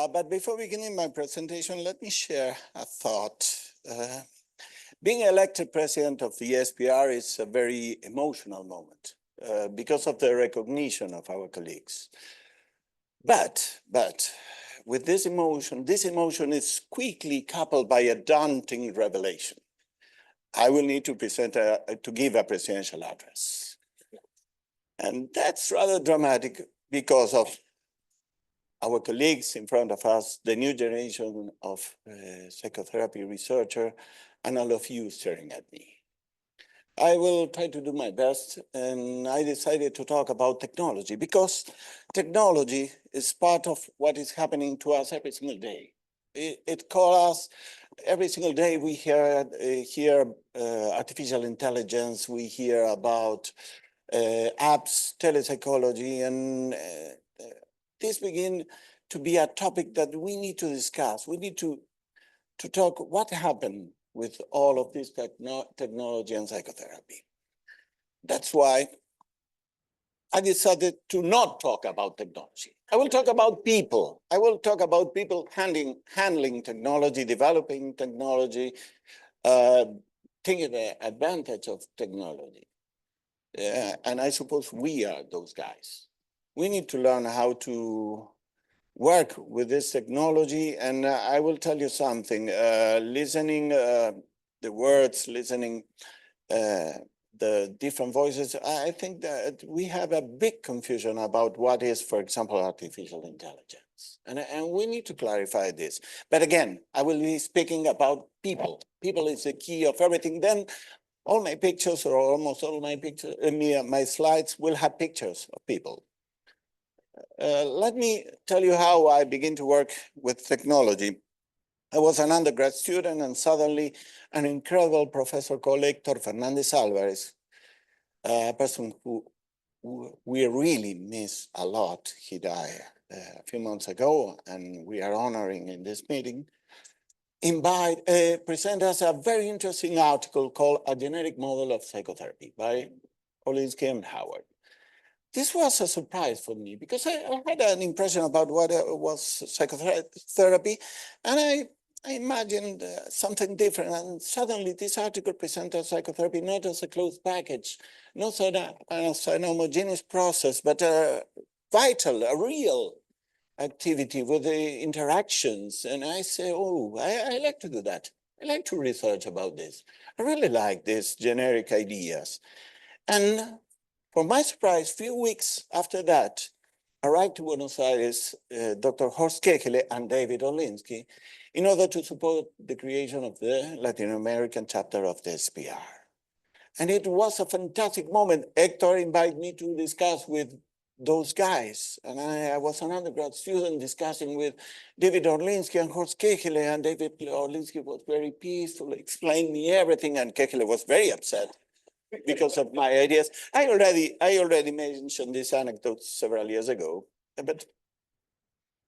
But before beginning my presentation, let me share a thought. Being elected president of the SPR is a very emotional moment because of the recognition of our colleagues. But with this emotion is quickly coupled by a daunting revelation. I will need to give a presidential address. And that's rather dramatic because of our colleagues in front of us, the new generation of psychotherapy researcher, and all of you staring at me. I will try to do my best, and I decided to talk about technology because technology is part of what is happening to us every single day. It calls us every single day. We hear artificial intelligence. We hear about apps, telepsychology, and this begin to be a topic that we need to discuss. We need to talk what happened with all of this technology and psychotherapy. That's why I decided to not talk about technology. I will talk about people. I will talk about people handling technology, developing technology, taking the advantage of technology. And I suppose we are those guys. We need to learn how to work with this technology. And I will tell you something, listening the words, listening the different voices, I think that we have a big confusion about what is, for example, artificial intelligence. And we need to clarify this. But again, I will be speaking about people. People is the key of everything. Then all my pictures, or almost all my pictures, my slides will have pictures of people. Let me tell you how I began to work with technology. I was an undergrad student, and suddenly an incredible professor called Héctor Fernández Álvarez, a person who we really miss a lot. He died a few months ago, and we are honoring in this meeting. Present us a very interesting article called A Genetic Model of Psychotherapy by Olinsky and Howard. This was a surprise for me because I had an impression about what was psychotherapy, and I imagined something different. And suddenly this article presented psychotherapy not as a closed package, not as an homogeneous process, but a vital, a real activity with the interactions. And I say, oh, I like to do that. I like to research about this. I really like these generic ideas. And for my surprise, few weeks after that, arrived to Buenos Aires, Dr. Horst Kekele and David Olinsky, in order to support the creation of the Latin American chapter of the SPR. And it was a fantastic moment. Hector invited me to discuss with those guys. And I was an undergrad student discussing with David Orlinsky and Horst Kekele, and David Orlinsky was very peaceful, explained me everything, and Kekele was very upset because of my ideas. I already mentioned this anecdote several years ago,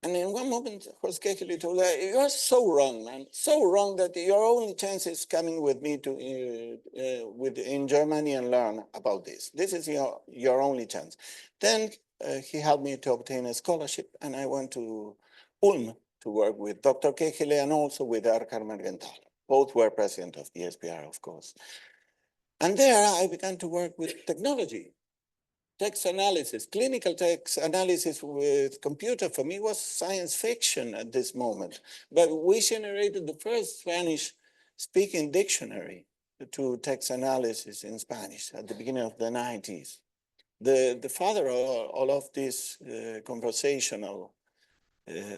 and in one moment, Horst Kekele told me, "You are so wrong, man, so wrong that your only chance is coming with me to in Germany and learn about this. This is your only chance." Then he helped me to obtain a scholarship, and I went to Ulm to work with Dr. Kekele and also with Arcar Mergenthaler. Both were president of the SPR, of course. And there I began to work with technology, text analysis, clinical text analysis with computer. For me was science fiction at this moment. But we generated the first Spanish-speaking dictionary to text analysis in Spanish at the beginning of the 90s. The father of all of these conversational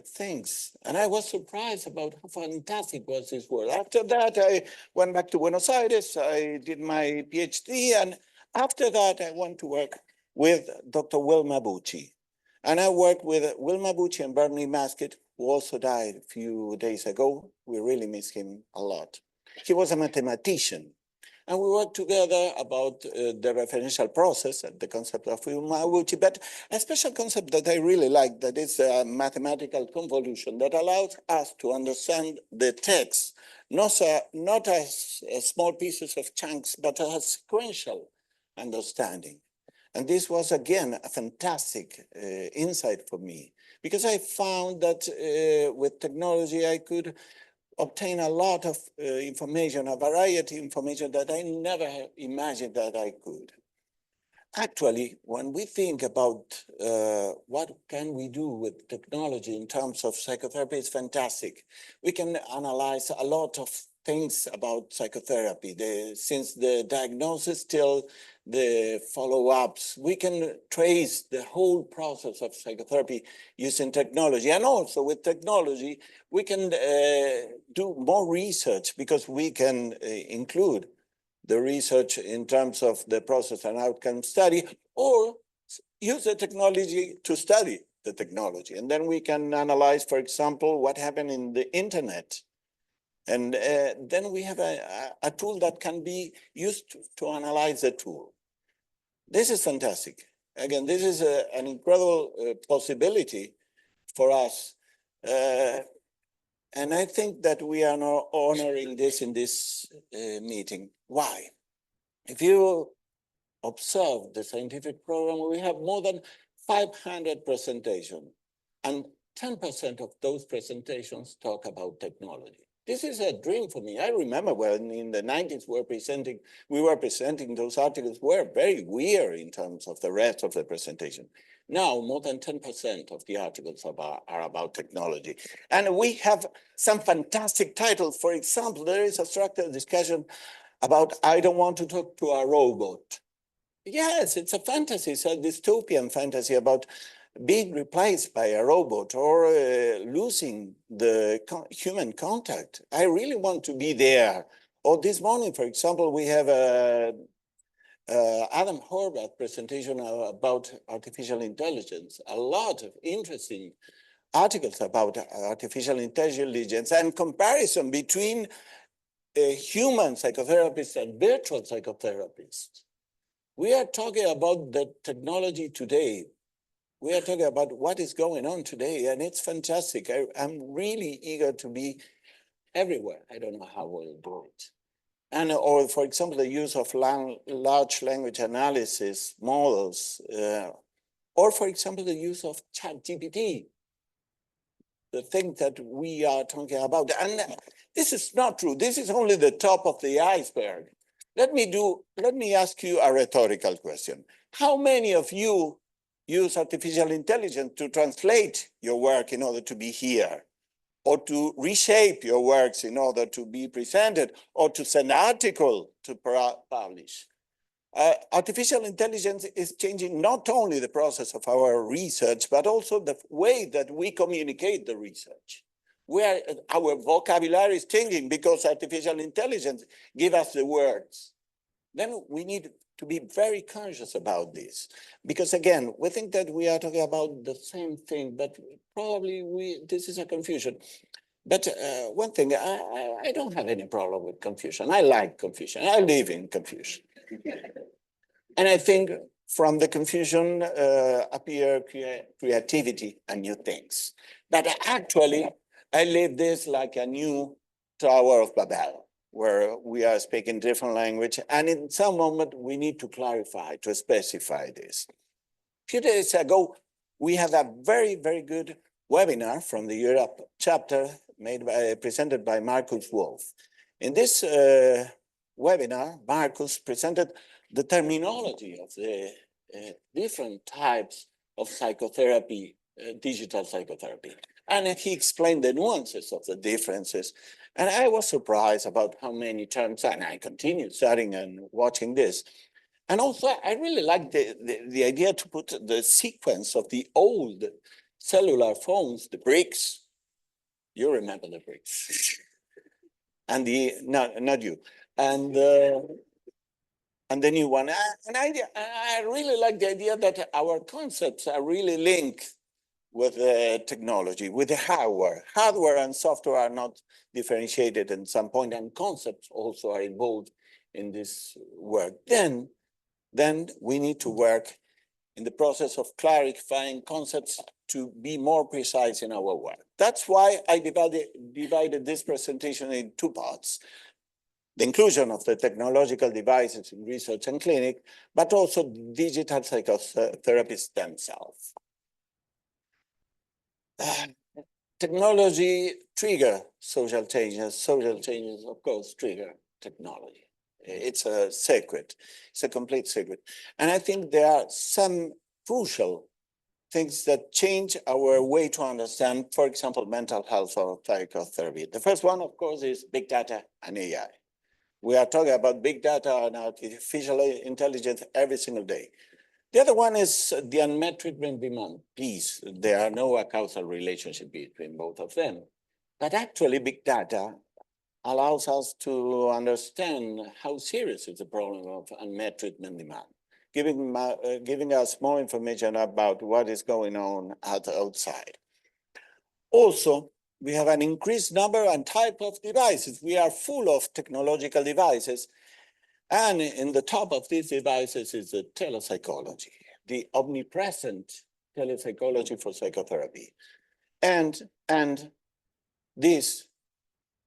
things. And I was surprised about how fantastic was this world. After that, I went back to Buenos Aires. I did my PhD. And after that, I went to work with Dr. Wilma Bucci. And I worked with Wilma Bucci and Bernie Maskett, who also died a few days ago. We really miss him a lot. He was a mathematician. And we worked together about the referential process and the concept of Wilma Bucci, but a special concept that I really like, that is a mathematical convolution that allows us to understand the text, not as small pieces of chunks, but as sequential understanding. And this was, again, a fantastic insight for me, because I found that with technology, I could obtain a lot of information, a variety of information that I never imagined that I could. Actually, when we think about what can we do with technology in terms of psychotherapy, it's fantastic. We can analyze a lot of things about psychotherapy, since the diagnosis till the follow-ups. We can trace the whole process of psychotherapy using technology. And also with technology, we can do more research, because we can include the research in terms of the process and outcome study, or use the technology to study the technology. And then we can analyze, for example, what happened in the internet. And then we have a tool that can be used to analyze the tool. This is fantastic. Again, this is an incredible possibility for us. And I think that we are now honoring this in this meeting. Why? If you observe the scientific program, we have more than 500 presentations, and 10% of those presentations talk about technology. This is a dream for me. I remember when in the 90s we were presenting those articles were very weird in terms of the rest of the presentation. Now, more than 10% of the articles are about technology. And we have some fantastic titles. For example, there is a structured discussion about "I don't want to talk to a robot." Yes, it's a fantasy, it's a dystopian fantasy about being replaced by a robot, or losing the human contact. I really want to be there. Or this morning, for example, we have Adam Horvath presentation about artificial intelligence. A lot of interesting articles about artificial intelligence and comparison between human psychotherapists and virtual psychotherapists. We are talking about the technology today. We are talking about what is going on today, and it's fantastic. I'm really eager to be everywhere. I don't know how we'll do it. And, or for example, the use of large language analysis models, or for example, the use of ChatGPT, the thing that we are talking about. And this is not true. This is only the top of the iceberg. Let me ask you a rhetorical question. How many of you use artificial intelligence to translate your work in order to be here, or to reshape your works in order to be presented, or to send an article to publish? Artificial intelligence is changing not only the process of our research, but also the way that we communicate the research. Where our vocabulary is changing because artificial intelligence gives us the words. Then we need to be very conscious about this, because again, we think that we are talking about the same thing, but probably this is a confusion. But one thing, I don't have any problem with confusion. I like confusion. I live in confusion. And I think from the confusion appear creativity and new things. But actually, I live this like a new Tower of Babel, where we are speaking different language. And in some moment, we need to clarify, to specify this. A few days ago, we had a very, very good webinar from the Europe chapter presented by Marcus Wolf. In this webinar, Marcus presented the terminology of the different types of psychotherapy, digital psychotherapy. And he explained the nuances of the differences. And I was surprised about how many terms, and I continued studying and watching this. And also, I really like the idea to put the sequence of the old cellular phones, the bricks. You remember the bricks. And not you. And the new one. And I really like the idea that our concepts are really linked with the technology, with the hardware. Hardware and software are not differentiated at some point, and concepts also are involved in this work. Then we need to work in the process of clarifying concepts to be more precise in our work. That's why I divided this presentation in two parts. The inclusion of the technological devices in research and clinic, but also digital psychotherapists themselves. Technology trigger social changes, of course, trigger technology. It's a secret, it's a complete secret. And I think there are some crucial things that change our way to understand, for example, mental health or psychotherapy. The first one, of course, is big data and AI. We are talking about big data and artificial intelligence every single day. The other one is the unmet treatment demand. Please, there are no causal relationship between both of them. But actually, big data allows us to understand how serious is the problem of unmet treatment demand, giving us more information about what is going on outside. Also, we have an increased number and type of devices. We are full of technological devices. And in the top of these devices is the telepsychology, the omnipresent telepsychology for psychotherapy. And this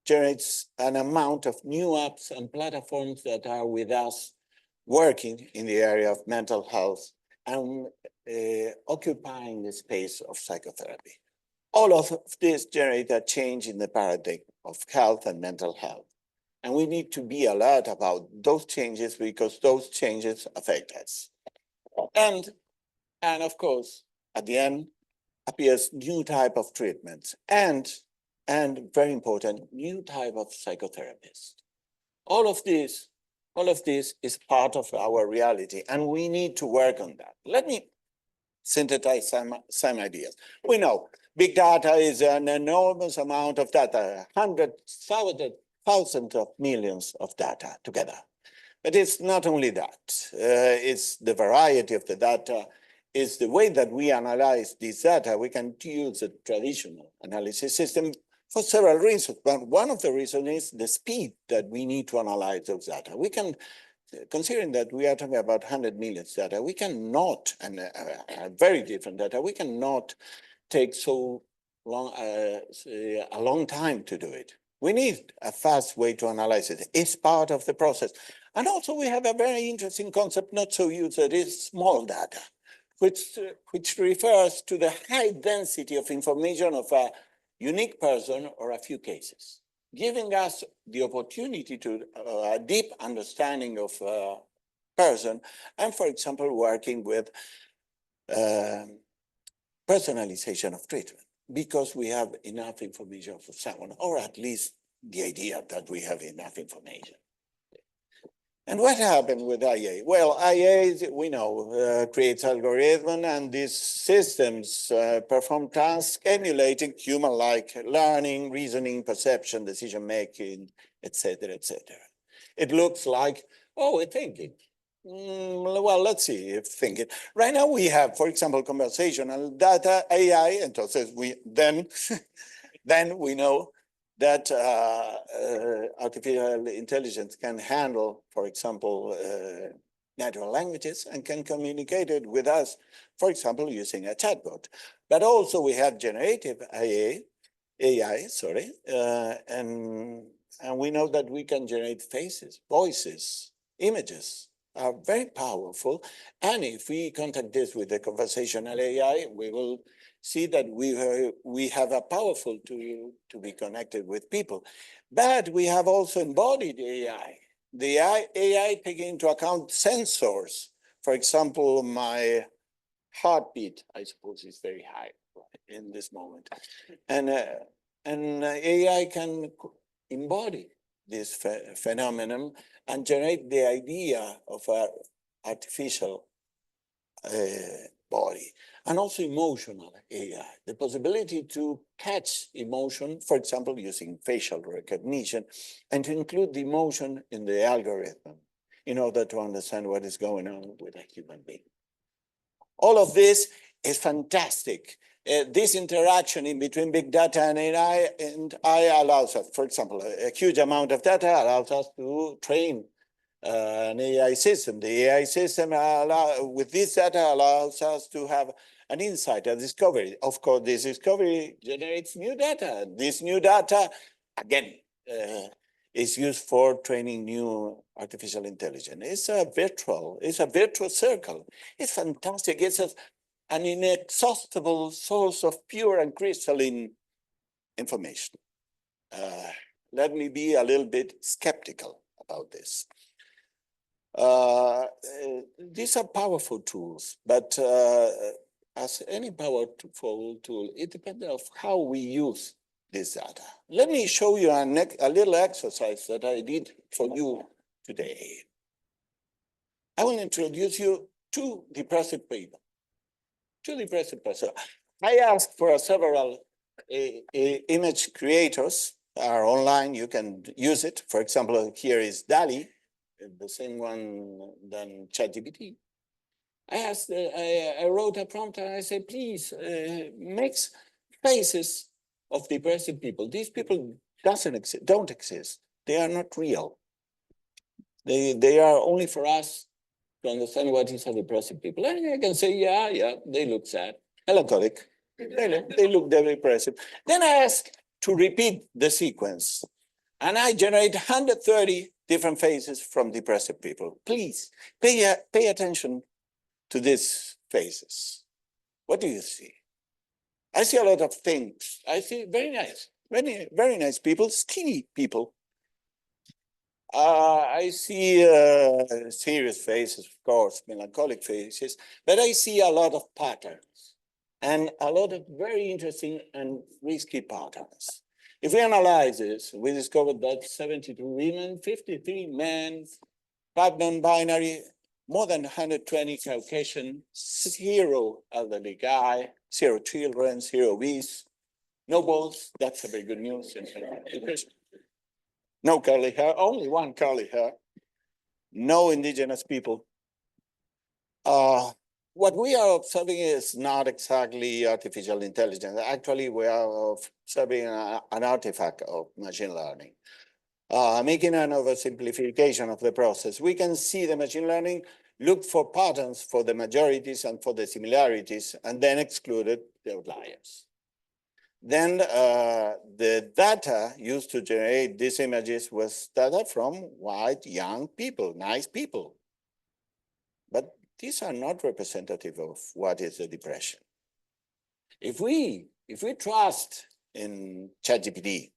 generates an amount of new apps and platforms that are with us working in the area of mental health and occupying the space of psychotherapy. All of this generates a change in the paradigm of health and mental health. And we need to be alert about those changes because those changes affect us. And of course, at the end appears new type of treatments and very important, new type of psychotherapist. All of this is part of our reality and we need to work on that. Let me synthesize some ideas. We know big data is an enormous amount of data, thousands of millions of data together. But it's not only that, it's the variety of the data, it's the way that we analyze this data. We can use a traditional analysis system for several reasons, but one of the reasons is the speed that we need to analyze those data. We can, considering that we are talking about 100 million data, we cannot, and very different data, we cannot take so long, a long time to do it. We need a fast way to analyze it. It's part of the process. And also we have a very interesting concept, not so used, that is small data, which refers to the high density of information of a unique person or a few cases, giving us the opportunity to a deep understanding of a person, and for example, working with personalization of treatment, because we have enough information for someone, or at least the idea that we have enough information. And what happened with IA? Well, IA, we know, creates algorithm, and these systems perform tasks emulating human-like learning, reasoning, perception, decision-making, etc., etc. It looks like, oh, we're thinking. Well, let's see if thinking. Right now we have, for example, conversational data, AI, and so then we know that artificial intelligence can handle, for example, natural languages and can communicate it with us, for example, using a chatbot. But also we have generative AI, and we know that we can generate faces, voices, images are very powerful. And if we contact this with the conversational AI, we will see that we have a powerful tool to be connected with people. But we have also embodied AI. The AI taking into account sensors. For example, my heartbeat, I suppose, is very high in this moment. And AI can embody this phenomenon and generate the idea of an artificial body, and also emotional AI, the possibility to catch emotion, for example, using facial recognition, and to include the emotion in the algorithm in order to understand what is going on with a human being. All of this is fantastic. This interaction in between big data and AI allows us, for example, a huge amount of data allows us to train an AI system. The AI system with this data allows us to have an insight, a discovery. Of course, this discovery generates new data. This new data, again, is used for training new artificial intelligence. It's a virtual circle. It's fantastic. It's an inexhaustible source of pure and crystalline information. Let me be a little bit skeptical about this. These are powerful tools, but as any powerful tool, it depends on how we use this data. Let me show you a little exercise that I did for you today. I will introduce you to depressive people. Two depressive persons. I asked for several image creators are online. You can use it. For example, here is DALL-E, the same one than ChatGPT. I asked, I wrote a prompt and I said, please make faces of depressive people. These people don't exist. They are not real. They are only for us to understand what is a depressive people. And I can say, yeah, they look sad, melancholic. They look depressive. Then I ask to repeat the sequence. And I generate 130 different faces from depressive people. Please pay attention to these faces. What do you see? I see a lot of things. I see very nice people, skinny people. I see serious faces, of course, melancholic faces, but I see a lot of patterns and a lot of very interesting and risky patterns. If we analyze this, we discovered that 72 women, 53 men, 5 non-binary, more than 120 Caucasian, 0 elderly guy, 0 children, 0 obese, no balls. That's a very good news. No curly hair, only one curly hair, no indigenous people. What we are observing is not exactly artificial intelligence. Actually, we are observing an artifact of machine learning. Making an oversimplification of the process, we can see the machine learning look for patterns for the majorities and for the similarities, and then excluded the outliers. Then the data used to generate these images was data from white, young people, nice people. But these are not representative of what is the depression. If we trust in ChatGPT,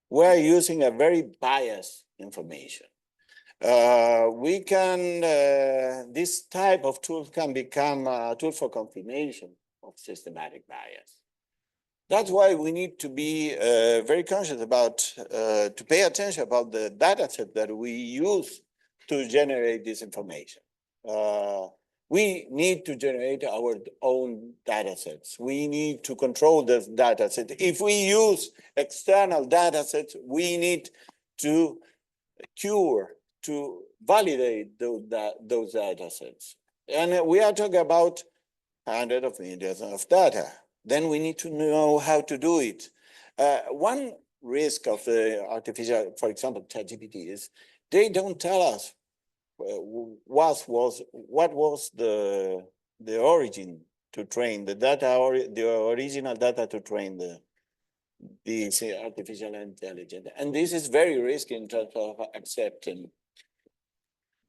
we're using a very biased information. This type of tool can become a tool for confirmation of systematic bias. That's why we need to be very conscious about, to pay attention about the data set that we use to generate this information. We need to generate our own data sets. We need to control this data set. If we use external data sets, we need to validate those data sets. And we are talking about hundreds of millions of data. Then we need to know how to do it. One risk of the artificial, for example, ChatGPT, is they don't tell us what was the origin to train the data, or the original data to train the artificial intelligence. And this is very risky in terms of accepting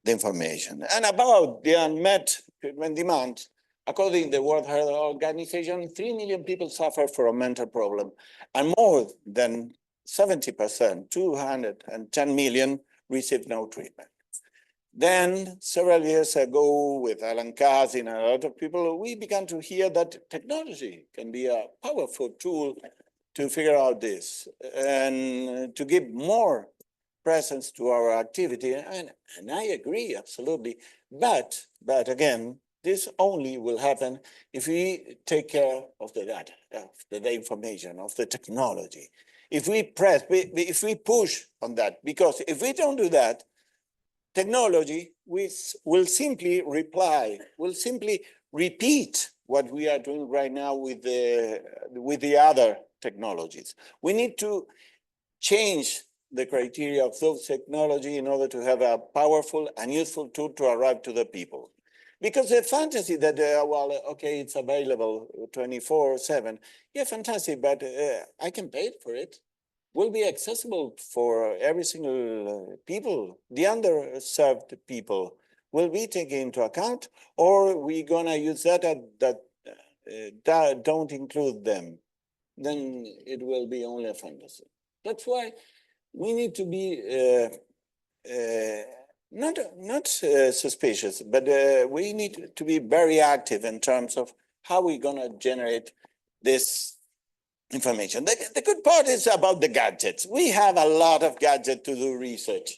the information. And about the unmet treatment demand, according to the World Health Organization, 3 million people suffer from a mental problem, and more than 70%, 210 million, receive no treatment. Then, several years ago, with Alan Katz and a lot of people, we began to hear that technology can be a powerful tool to figure out this and to give more presence to our activity. And I agree, absolutely. But again, this only will happen if we take care of the data, of the information, of the technology. If we push on that, because if we don't do that, technology will simply repeat what we are doing right now with the other technologies. We need to change the criteria of those technology in order to have a powerful and useful tool to arrive to the people. Because the fantasy that, well, okay, it's available 24/7, yeah, fantastic, but I can pay for it. Will be accessible for every single people. The underserved people will be taken into account, or we gonna use data that don't include them, then it will be only a fantasy. That's why we need to be not suspicious, but we need to be very active in terms of how we're going to generate this information. The good part is about the gadgets. We have a lot of gadgets to do research.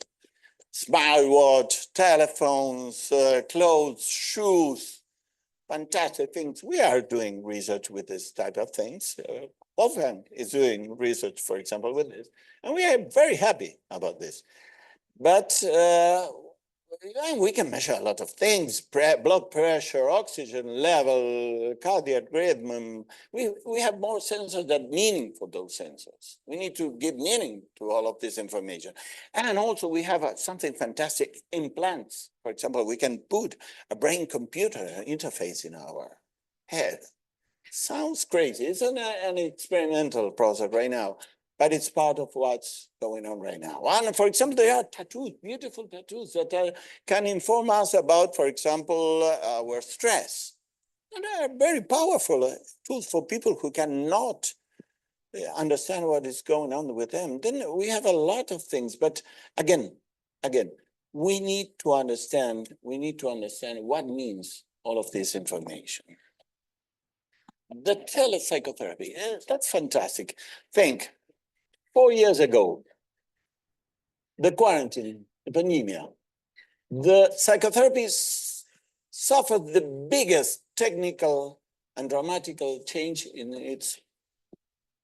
Smartwatch, telephones, clothes, shoes, fantastic things. We are doing research with this type of things. Wolfgang is doing research, for example, with this. And we are very happy about this. But we can measure a lot of things, blood pressure, oxygen level, cardiac rhythm. We have more sensors than meaning for those sensors. We need to give meaning to all of this information. And also we have something fantastic, implants. For example, we can put a brain-computer interface in our head. Sounds crazy. It's an experimental process right now, but it's part of what's going on right now. And for example, there are tattoos, beautiful tattoos that can inform us about, for example, our stress. And they are very powerful tools for people who cannot understand what is going on with them. Then we have a lot of things, but again, we need to understand what means all of this information. The telepsychotherapy, that's fantastic. Think, 4 years ago, the quarantine, the pandemia, the psychotherapy suffered the biggest technical and dramatical change in its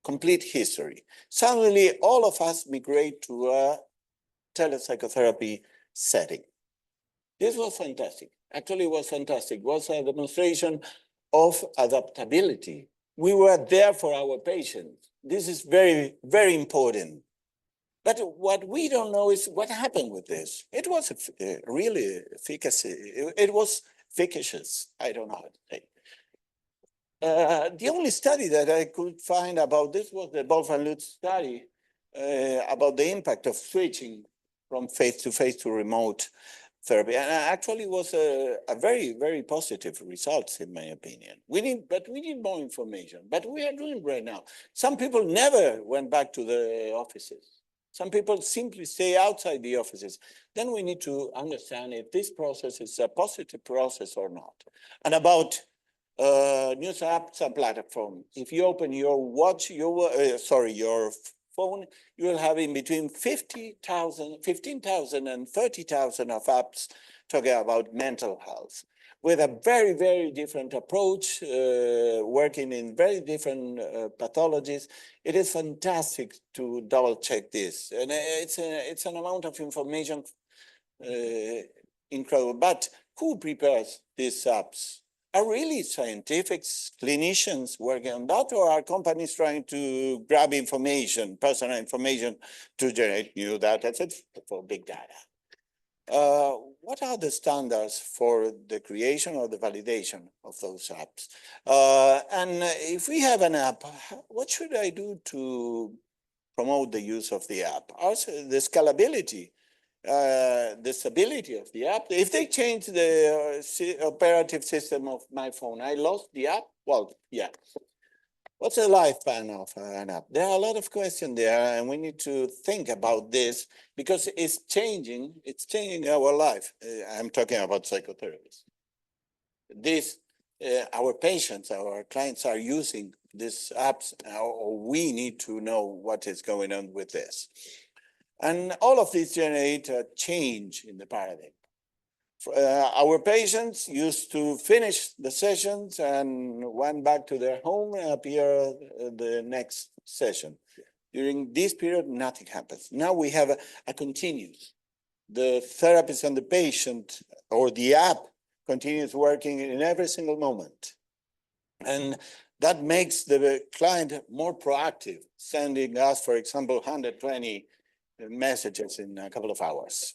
complete history. Suddenly, all of us migrate to a telepsychotherapy setting. This was fantastic. Actually, it was fantastic. It was a demonstration of adaptability. We were there for our patients. This is very, very important. But what we don't know is what happened with this. It was really efficacy. It was efficacious. I don't know how to say. The only study that I could find about this was the Wolf and Lutz study about the impact of switching from face-to-face to remote therapy. And actually was a very, very positive results, in my opinion. We need more information, but we are doing right now. Some people never went back to the offices. Some people simply stay outside the offices. Then we need to understand if this process is a positive process or not. And about news apps and platform. If you open your watch, your phone, you will have in between 15,000 and 30,000 of apps talking about mental health, with a very, very different approach, working in very different pathologies. It is fantastic to double check this. And it's an amount of information incredible. But who prepares these apps? Are really scientifics, clinicians working on that, or are companies trying to grab information, personal information, to generate new data sets for big data? What are the standards for the creation or the validation of those apps? And if we have an app, what should I do to promote the use of the app? Also, the scalability, the stability of the app. If they change the operative system of my phone, I lost the app? Well, yeah. What's the lifespan of an app? There are a lot of questions there, and we need to think about this because it's changing our life. I'm talking about psychotherapists. Our patients, our clients are using these apps, or we need to know what is going on with this. And all of these generate a change in the paradigm. Our patients used to finish the sessions and went back to their home and appear the next session. During this period, nothing happens. Now we have a continuous. The therapist and the patient, or the app, continues working in every single moment. And that makes the client more proactive, sending us, for example, 120 messages in a couple of hours.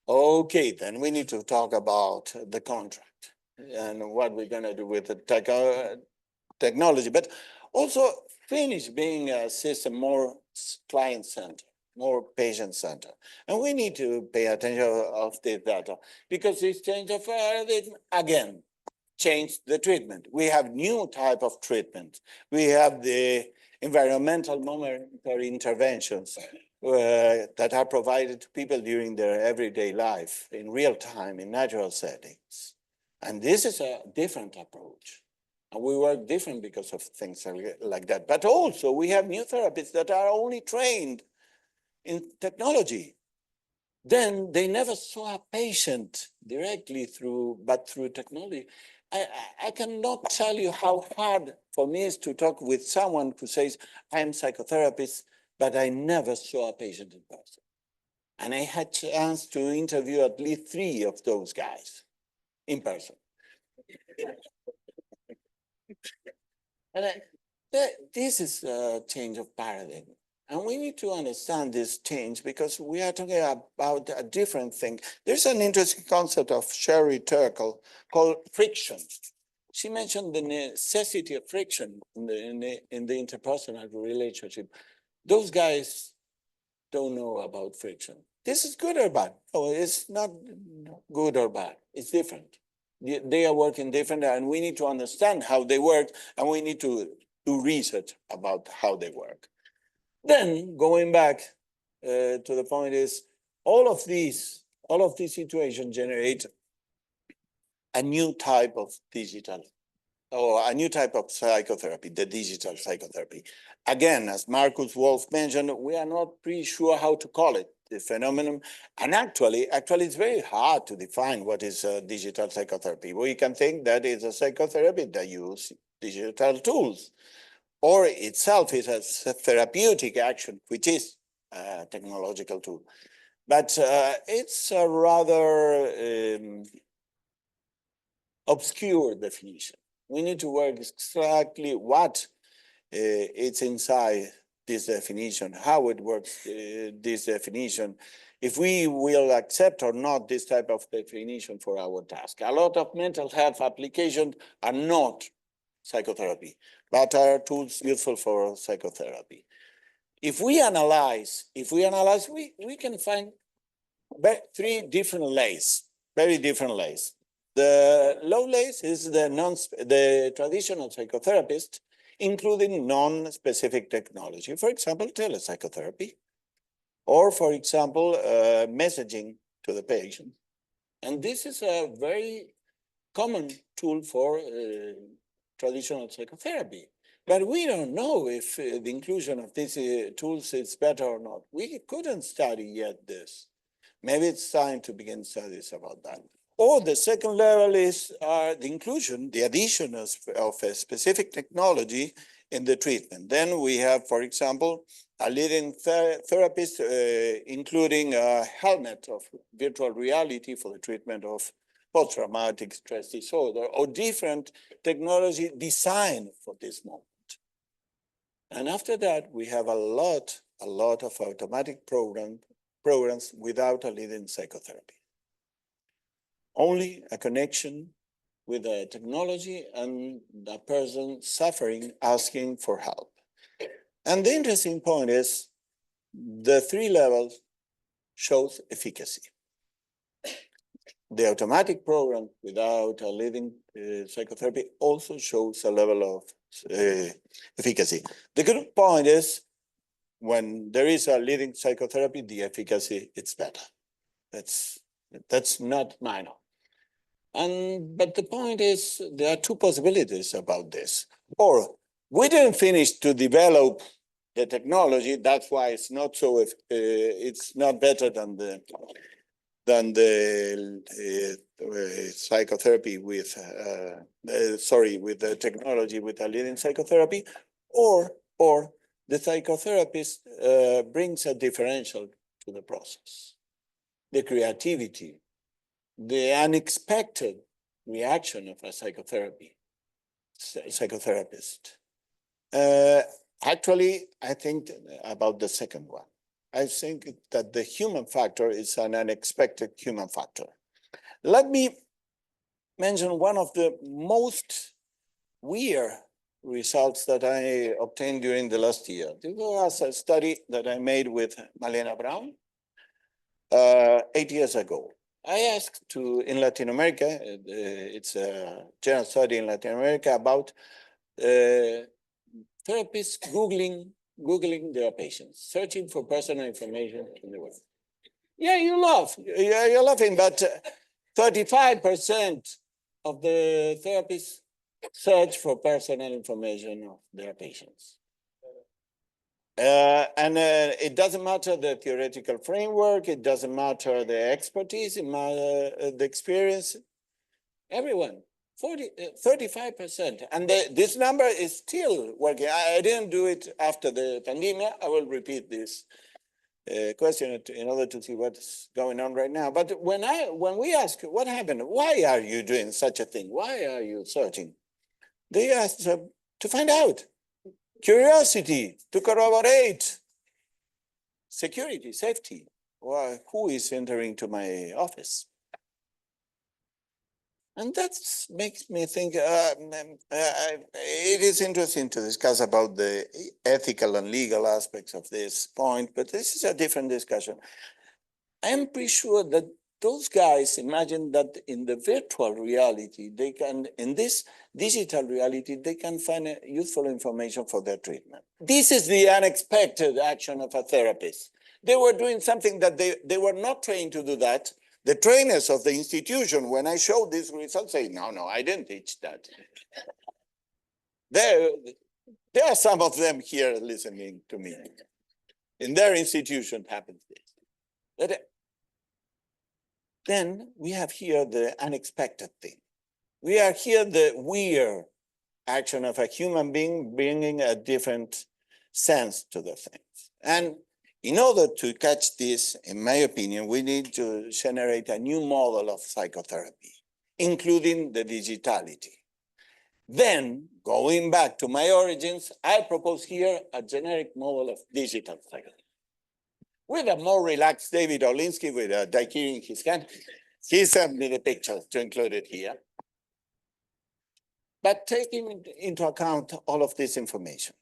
Okay, then we need to talk about the contract and what we're going to do with the technology, but also finish being a system more client-centered, more patient-centered. And we need to pay attention of this data because this change of paradigm, again, changed the treatment. We have new type of treatment. We have the environmental monitoring interventions that are provided to people during their everyday life in real time, in natural settings. And this is a different approach. And we work different because of things like that. But also we have new therapists that are only trained in technology. Then they never saw a patient directly but through technology. I cannot tell you how hard for me is to talk with someone who says, I'm a psychotherapist, but I never saw a patient in person. And I had a chance to interview at least 3 of those guys in person. And this is a change of paradigm. And we need to understand this change because we are talking about a different thing. There's an interesting concept of Sherry Turkle called friction. She mentioned the necessity of friction in the interpersonal relationship. Those guys don't know about friction. This is good or bad? No, it's not good or bad. It's different. They are working different, and we need to understand how they work, and we need to do research about how they work. Then going back to the point is, all of these situations generate a new type of digital, or a new type of psychotherapy, the digital psychotherapy. Again, as Marcus Wolf mentioned, we are not pretty sure how to call it, the phenomenon. And actually it's very hard to define what is digital psychotherapy. We can think that it's a psychotherapy that uses digital tools, or itself is a therapeutic action, which is a technological tool. But it's a rather obscure definition. We need to work exactly what it's inside this definition, how it works, this definition, if we will accept or not this type of definition for our task. A lot of mental health applications are not psychotherapy, but are tools useful for psychotherapy. If we analyze, we can find 3 different layers, very different layers. The low layers is the traditional psychotherapist, including non-specific technology, for example, telepsychotherapy, or for example, messaging to the patient. And this is a very common tool for traditional psychotherapy. But we don't know if the inclusion of these tools is better or not. We couldn't study yet this. Maybe it's time to begin studies about that. Or the second level is the inclusion, the addition of a specific technology in the treatment. Then we have, for example, a leading therapist including a helmet of virtual reality for the treatment of post-traumatic stress disorder, or different technology designed for this moment. And after that, we have a lot of automatic programs without a leading psychotherapy. Only a connection with the technology and the person suffering, asking for help. And the interesting point is the 3 levels shows efficacy. The automatic program without a leading psychotherapy also shows a level of efficacy. The good point is when there is a leading psychotherapy, the efficacy is better. That's not minor. But the point is, there are 2 possibilities about this. Or we didn't finish to develop the technology, that's why it's not so. It's not better than the psychotherapy with with the technology with a leading psychotherapy, or the psychotherapist brings a differential to the process, the creativity, the unexpected reaction of a psychotherapist. Actually, I think about the second one. I think that the human factor is an unexpected human factor. Let me mention one of the most weird results that I obtained during the last year. This was a study that I made with Malena Brown 8 years ago. I asked in Latin America, it's a general study in Latin America about therapists Googling their patients, searching for personal information in the web. Yeah, you laugh. Yeah, you're laughing, but 35% of the therapists search for personal information of their patients. And it doesn't matter the theoretical framework, it doesn't matter the expertise, it matters the experience. Everyone, 35%. And this number is still working. I didn't do it after the pandemic. I will repeat this question in order to see what's going on right now. But when we ask what happened, why are you doing such a thing? Why are you searching? They ask to find out. Curiosity, to corroborate. Security, safety. Well, who is entering to my office? And that makes me think it is interesting to discuss about the ethical and legal aspects of this point, but this is a different discussion. I'm pretty sure that those guys imagine that in the virtual reality, they can, in this digital reality, they can find useful information for their treatment. This is the unexpected action of a therapist. They were doing something that they were not trained to do that. The trainers of the institution, when I showed these results, say, no, I didn't teach that. There are some of them here listening to me. In their institution happens this. But then we have here the unexpected thing. We are here the weird action of a human being bringing a different sense to the things. And in order to catch this, in my opinion, we need to generate a new model of psychotherapy, including the digitality. Then, going back to my origins, I propose here a generic model of digital psychotherapy. With a more relaxed David Orlinsky with a daiquiri in his hand, he sent me the picture to include it here. But taking into account all of this information,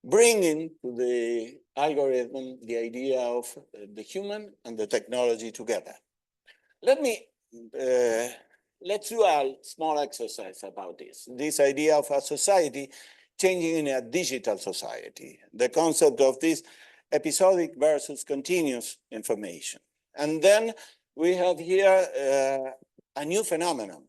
bringing to the algorithm the idea of the human and the technology together. Let's do a small exercise about this idea of a society changing in a digital society, the concept of this episodic versus continuous information. And then we have here a new phenomenon.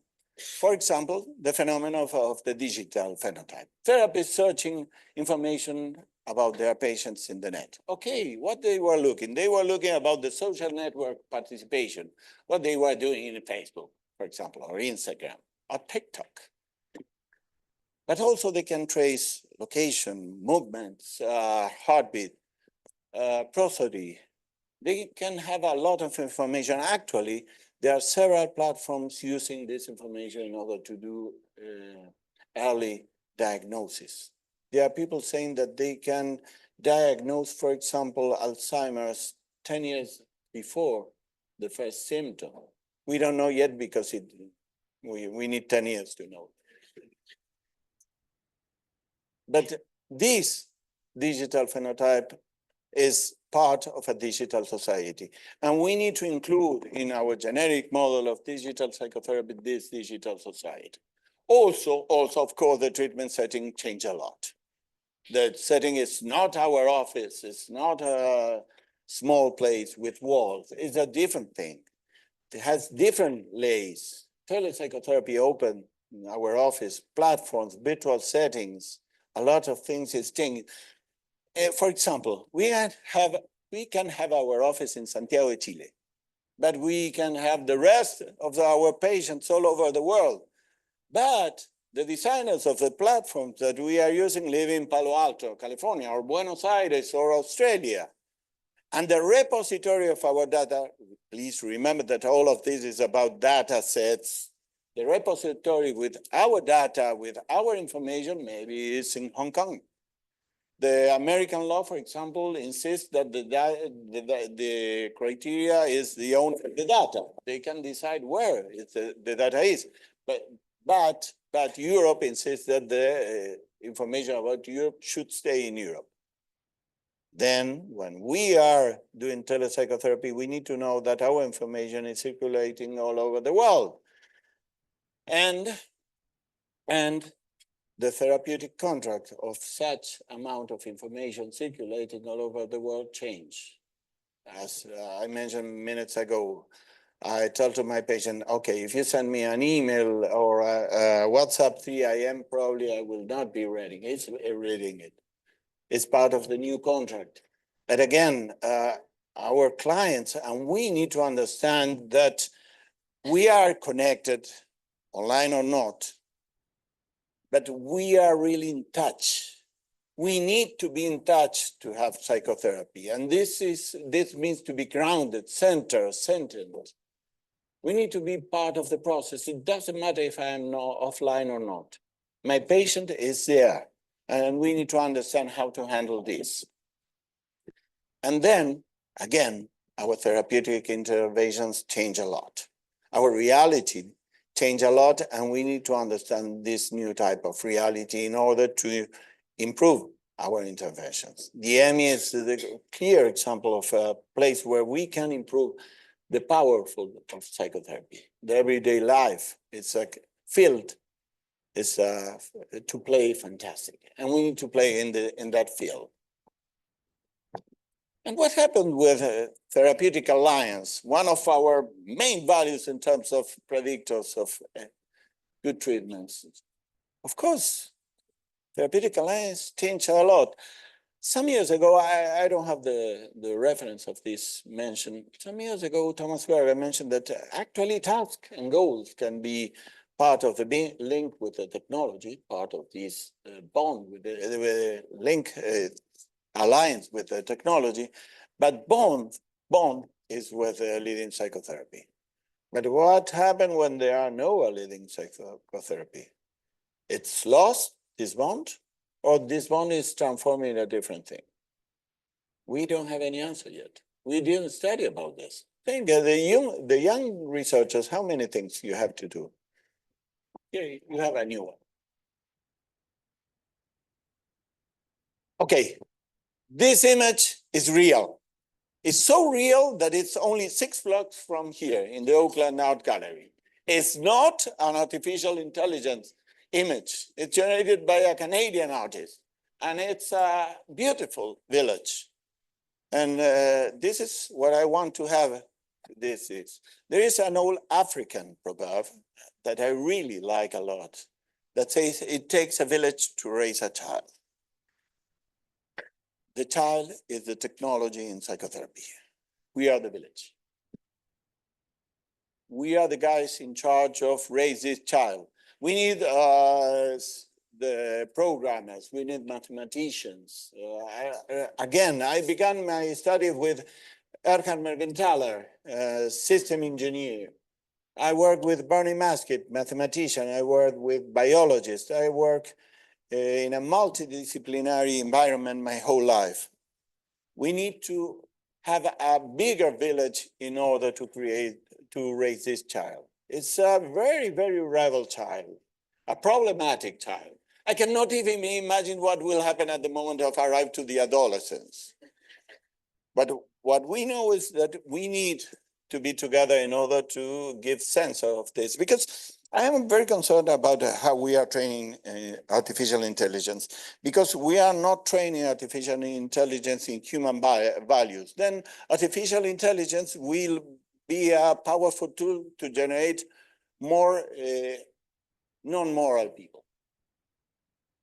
For example, the phenomenon of the digital phenotype. Therapists searching information about their patients in the net. Okay, what they were looking about the social network participation, what they were doing in Facebook, for example, or Instagram, or TikTok. But also they can trace location, movements, heartbeat, prosody. They can have a lot of information. Actually, there are several platforms using this information in order to do early diagnosis. There are people saying that they can diagnose, for example, Alzheimer's 10 years before the first symptom. We don't know yet because we need 10 years to know. But this digital phenotype is part of a digital society. And we need to include in our generic model of digital psychotherapy, this digital society. Also, of course, the treatment setting changed a lot. The setting is not our office, it's not a small place with walls, it's a different thing. It has different layers. Telepsychotherapy opened our office, platforms, virtual settings, a lot of things is changing. For example, we can have our office in Santiago de Chile, but we can have the rest of our patients all over the world. But the designers of the platforms that we are using live in Palo Alto, California, or Buenos Aires, or Australia. And the repository of our data, please remember that all of this is about data sets. The repository with our data, with our information, maybe is in Hong Kong. The American law, for example, insists that the criteria is the owner of the data. They can decide where the data is. But Europe insists that the information about Europe should stay in Europe. Then when we are doing telepsychotherapy, we need to know that our information is circulating all over the world. And the therapeutic contract of such amount of information circulating all over the world change. As I mentioned minutes ago, I tell to my patient, okay, if you send me an email or a WhatsApp 3 a.m., probably I will not be reading it. It's part of the new contract. But again, our clients, and we need to understand that we are connected, online or not, but we are really in touch. We need to be in touch to have psychotherapy. And this means to be grounded, centered. We need to be part of the process. It doesn't matter if I am offline or not. My patient is there, and we need to understand how to handle this. And then, again, our therapeutic interventions change a lot. Our reality change a lot, and we need to understand this new type of reality in order to improve our interventions. The EMI is the clear example of a place where we can improve the powerful of psychotherapy. The everyday life, it's a field, is to play fantastic, and we need to play in that field. And what happened with Therapeutic Alliance? One of our main values in terms of predictors of good treatments. Of course, Therapeutic Alliance changed a lot. Some years ago, I don't have the reference of this mention. Some years ago, Thomas Berger mentioned that actually tasks and goals can be part of the link with the technology, part of this bond with the link alliance with the technology, but bond is with leading psychotherapy. But what happens when there are no leading psychotherapy? It's lost, this bond, or this bond is transformed in a different thing? We don't have any answer yet. We didn't study about this. Think the young researchers, how many things you have to do? Here you have a new one. Okay, this image is real. It's so real that it's only 6 blocks from here in the Oakland Art Gallery. It's not an artificial intelligence image. It's generated by a Canadian artist. And it's a beautiful village. And this is what I want to have. There is an old African proverb that I really like a lot that says it takes a village to raise a child. The child is the technology in psychotherapy. We are the village. We are the guys in charge of raise this child. We need the programmers, we need mathematicians. Again, I began my study with Erkan Mergenthaler, system engineer. I work with Bernie Maskett, mathematician. I work with biologists. I work in a multidisciplinary environment my whole life. We need to have a bigger village in order to raise this child. It's a very, very rebel child, a problematic child. I cannot even imagine what will happen at the moment of arrival to the adolescence. But what we know is that we need to be together in order to give sense of this, because I am very concerned about how we are training artificial intelligence, because we are not training artificial intelligence in human values. Then artificial intelligence will be a powerful tool to generate more non-moral people.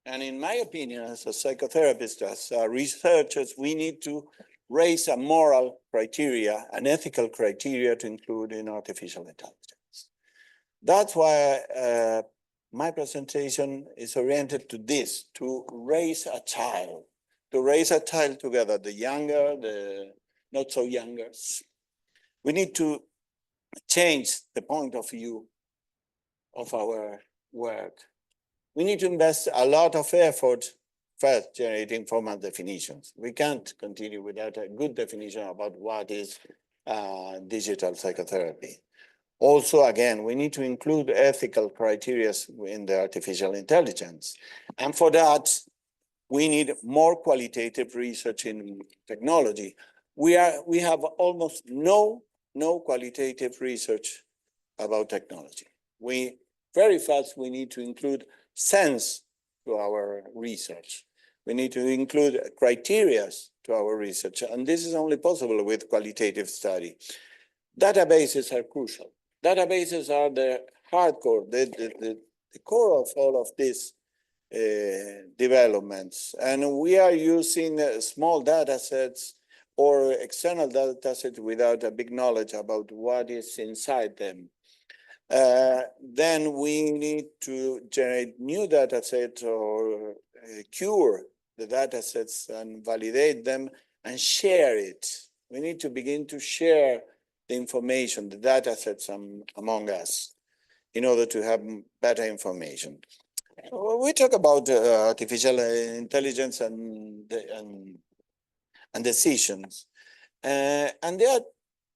And in my opinion, as a psychotherapist, as researchers, we need to raise a moral criteria, an ethical criteria to include in artificial intelligence. That's why my presentation is oriented to this, to raise a child together, the younger, the not so youngers. We need to change the point of view of our work. We need to invest a lot of effort first generating formal definitions. We can't continue without a good definition about what is digital psychotherapy. Also, again, we need to include ethical criteria in the artificial intelligence. And for that, We need more qualitative research in technology. We have almost no qualitative research about technology. Very fast, we need to include sense to our research. We need to include criteria to our research, and this is only possible with qualitative study. Databases are crucial. Databases are the hardcore, the core of all of these developments. And we are using small data sets or external data sets without a big knowledge about what is inside them. Then we need to generate new data sets or cure the data sets and validate them and share it. We need to begin to share the information, the data sets among us in order to have better information. We talk about artificial intelligence and decisions. And there are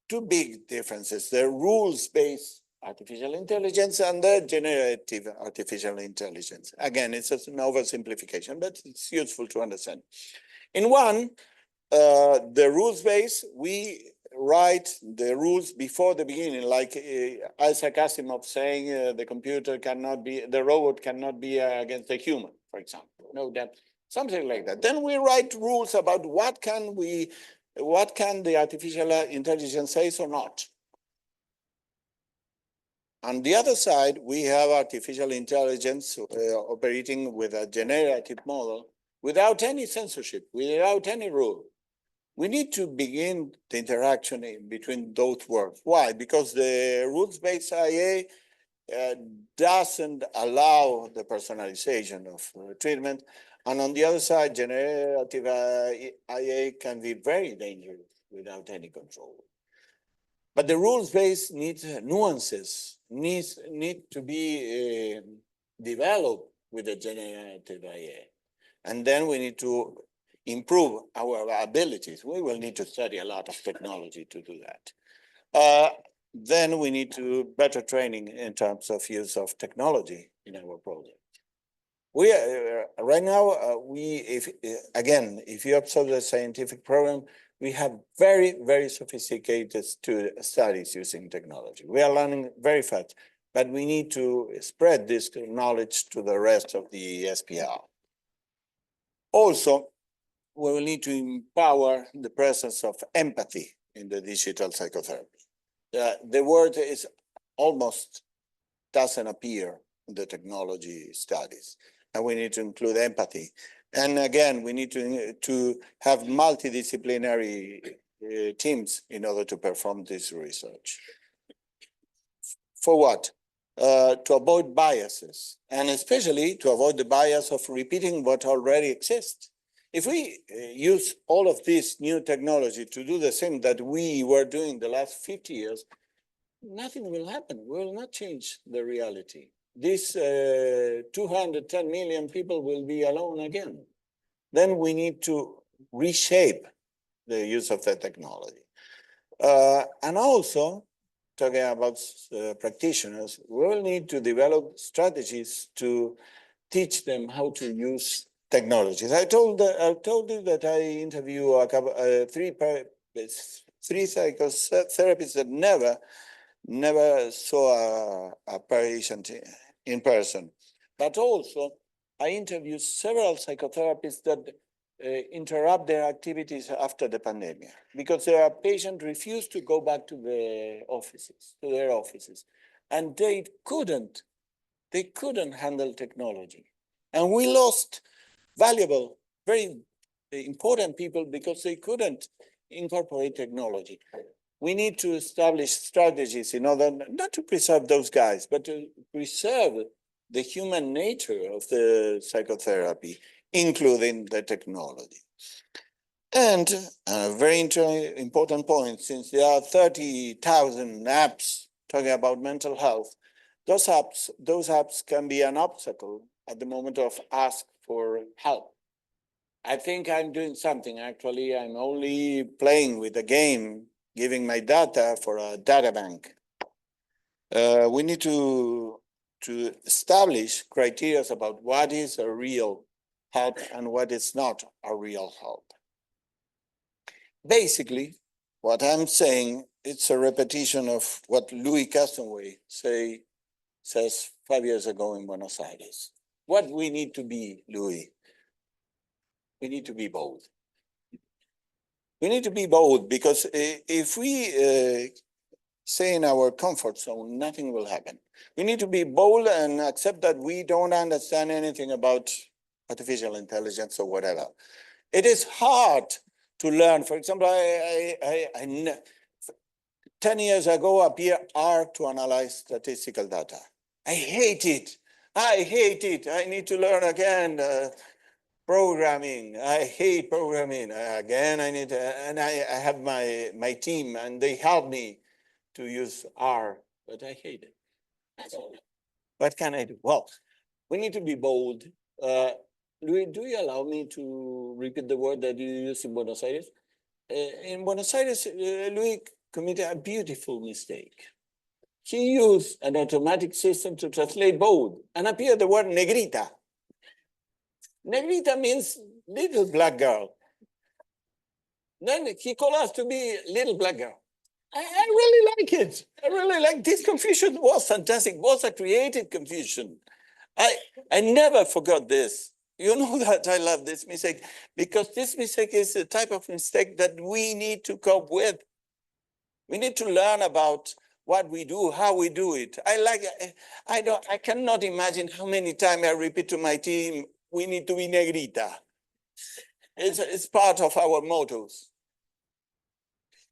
two big differences. The rules-based artificial intelligence and the generative artificial intelligence. Again, it's an oversimplification, but it's useful to understand. In one, the rules-based, we write the rules before the beginning, like Isaac Asimov saying the robot cannot be against a human, for example. No, that something like that. Then we write rules about what can the artificial intelligence say or not. On the other side, we have artificial intelligence operating with a generative model without any censorship, without any rule. We need to begin the interaction between those worlds. Why? Because the rules-based IA doesn't allow the personalization of treatment. And on the other side, generative IA can be very dangerous without any control. But the rules-based needs nuances, need to be developed with the generative IA. And then we need to improve our abilities. We will need to study a lot of technology to do that. Then we need to better training in terms of use of technology in our project. We right now, if you observe the scientific program, we have very, very sophisticated studies using technology. We are learning very fast, but we need to spread this knowledge to the rest of the SPR. Also, we will need to empower the presence of empathy in the digital psychotherapy. The word is almost doesn't appear in the technology studies, and we need to include empathy. And again, we need to have multidisciplinary teams in order to perform this research. For what? To avoid biases, and especially to avoid the bias of repeating what already exists. If we use all of this new technology to do the same that we were doing the last 50 years, nothing will happen. We will not change the reality. These 210 million people will be alone again. Then we need to reshape the use of the technology. And also, talking about practitioners, we will need to develop strategies to teach them how to use technologies. I told you that I interview three psychotherapists that never saw a patient in person. But also, I interviewed several psychotherapists that interrupt their activities after the pandemic because their patients refused to go back to their offices, and they couldn't handle technology. And we lost valuable, very important people because they couldn't incorporate technology. We need to establish strategies in order not to preserve those guys, but to preserve the human nature of the psychotherapy, including the technology. And a very important point, since there are 30,000 apps talking about mental health, those apps can be an obstacle at the moment of ask for help. I think I'm doing something. Actually, I'm only playing with the game, giving my data for a data bank. We need to establish criteria about what is a real help and what is not a real help. Basically, what I'm saying, it's a repetition of what Louis Castaway says 5 years ago in Buenos Aires. What we need to be, Louis, we need to be bold. We need to be bold because if we stay in our comfort zone, nothing will happen. We need to be bold and accept that we don't understand anything about artificial intelligence or whatever. It is hard to learn. For example, 10 years ago, SPR to analyze statistical data. I hate it. I hate it. I need to learn again. Programming. I hate programming. Again, I need to, and I have my team and they help me to use R, but I hate it. What can I do? Well, we need to be bold. Louis, do you allow me to repeat the word that you used in Buenos Aires? In Buenos Aires, Louis committed a beautiful mistake. He used an automatic system to translate bold and appeared the word negrita. Negrita means little black girl. Then he called us to be little black girl. I really like it. I really like this confusion. Was fantastic. Was a creative confusion. I never forgot this. You know that I love this mistake because this mistake is a type of mistake that we need to cope with. We need to learn about what we do, how we do it. I cannot imagine how many times I repeat to my team, we need to be negrita. It's part of our mottos.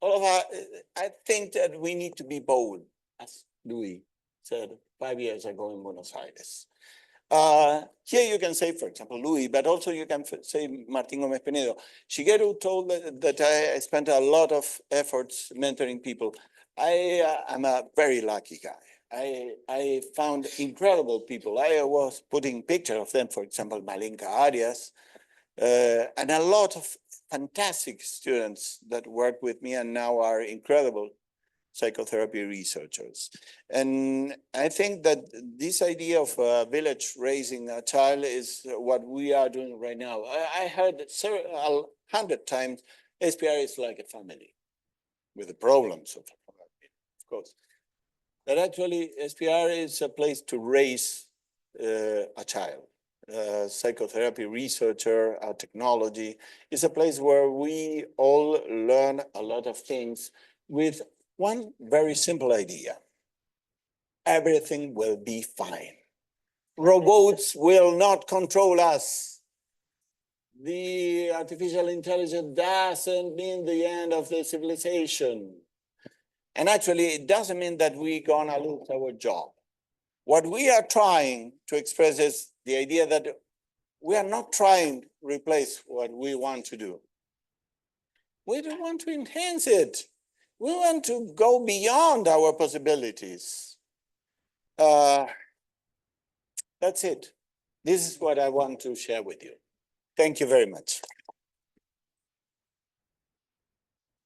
I think that we need to be bold, as Louis said 5 years ago in Buenos Aires. Here you can say, for example, Louis, but also you can say Martín Gómez Penedo. Shigeru told that I spent a lot of efforts mentoring people. I'm a very lucky guy. I found incredible people. I was putting pictures of them, for example, Malinka Arias, and a lot of fantastic students that work with me and now are incredible psychotherapy researchers. And I think that this idea of a village raising a child is what we are doing right now. I heard 100 times SPR is like a family with the problems of a family, of course. But actually SPR is a place to raise a child. Psychotherapy researcher, technology is a place where we all learn a lot of things with one very simple idea. Everything will be fine. Robots will not control us. The artificial intelligence doesn't mean the end of the civilization. And actually, it doesn't mean that we're gonna lose our job. What we are trying to express is the idea that we are not trying to replace what we want to do. We don't want to enhance it. We want to go beyond our possibilities. That's it. This is what I want to share with you. Thank you very much.